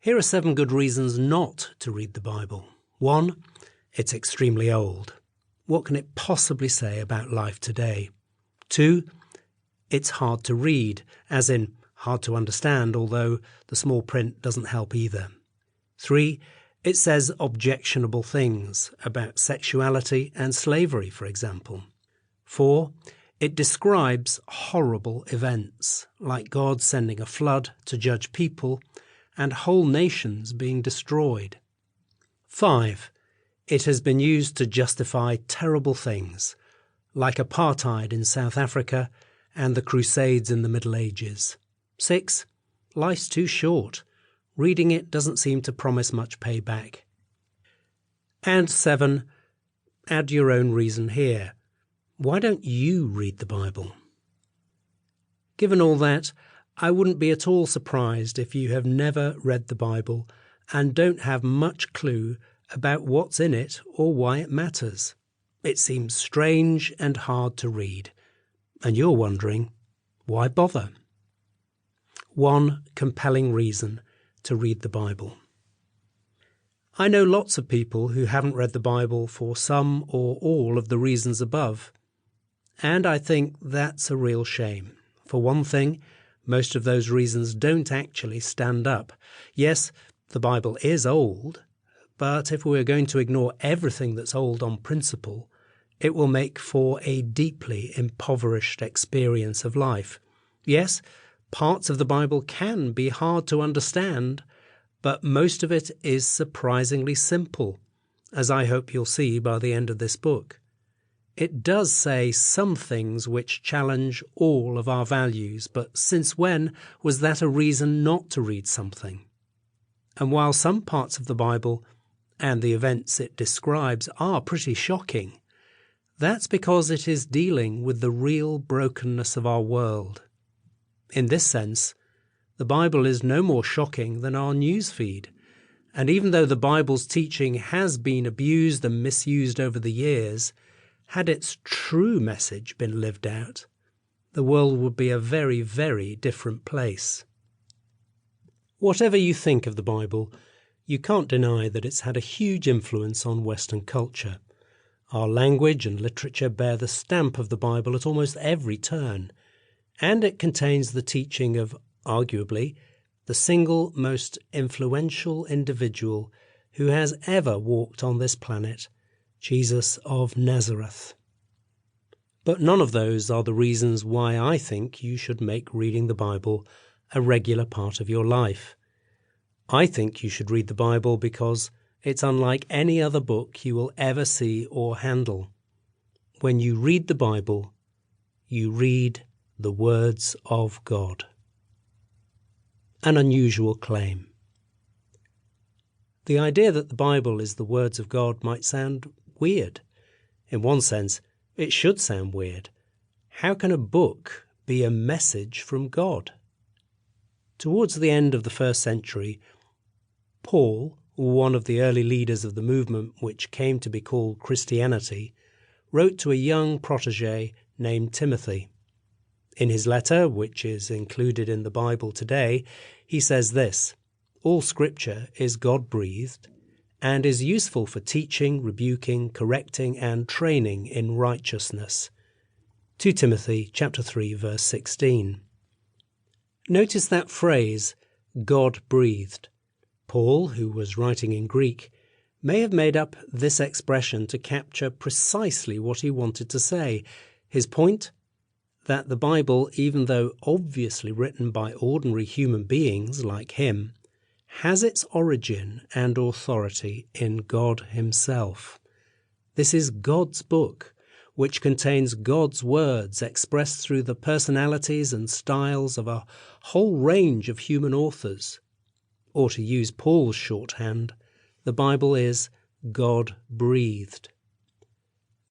Here are 7 good reasons not to read the Bible. 1. It's extremely old. What can it possibly say about life today? 2. It's hard to read, as in hard to understand, although the small print doesn't help either. 3. It says objectionable things about sexuality and slavery, for example. 4. It describes horrible events, like God sending a flood to judge people and whole nations being destroyed. 5. It has been used to justify terrible things, like apartheid in South Africa and the Crusades in the Middle Ages. 6. Life's too short. Reading it doesn't seem to promise much payback. And 7. Add your own reason here. Why don't you read the Bible? Given all that, I wouldn't be at all surprised if you have never read the Bible and don't have much clue about what's in it or why it matters. It seems strange and hard to read, and you're wondering, why bother? 1 compelling reason to read the Bible. I know lots of people who haven't read the Bible for some or all of the reasons above, and I think that's a real shame. For one thing, most of those reasons don't actually stand up. Yes, the Bible is old, but if we're going to ignore everything that's old on principle, it will make for a deeply impoverished experience of life. Yes, parts of the Bible can be hard to understand, but most of it is surprisingly simple, as I hope you'll see by the end of this book. It does say some things which challenge all of our values, but since when was that a reason not to read something? And while some parts of the Bible and the events it describes are pretty shocking, that's because it is dealing with the real brokenness of our world. In this sense, the Bible is no more shocking than our news feed, and even though the Bible's teaching has been abused and misused over the years, had its true message been lived out, the world would be a very, very different place. Whatever you think of the Bible, you can't deny that it's had a huge influence on Western culture. Our language and literature bear the stamp of the Bible at almost every turn, and it contains the teaching of, arguably, the single most influential individual who has ever walked on this planet, Jesus of Nazareth. But none of those are the reasons why I think you should make reading the Bible a regular part of your life. I think you should read the Bible because it's unlike any other book you will ever see or handle. When you read the Bible, you read the words of God. An unusual claim. The idea that the Bible is the words of God might sound weird. In one sense, it should sound weird. How can a book be a message from God? Towards the end of the 1st century, Paul, one of the early leaders of the movement which came to be called Christianity, wrote to a young protege named Timothy. In his letter, which is included in the Bible today, he says this: "All Scripture is God-breathed and is useful for teaching, rebuking, correcting, and training in righteousness." 2 Timothy chapter 3, verse 16. Notice that phrase, God-breathed. Paul, who was writing in Greek, may have made up this expression to capture precisely what he wanted to say. His point? That the Bible, even though obviously written by ordinary human beings like him, has its origin and authority in God himself. This is God's book, which contains God's words expressed through the personalities and styles of a whole range of human authors. Or to use Paul's shorthand, the Bible is God-breathed.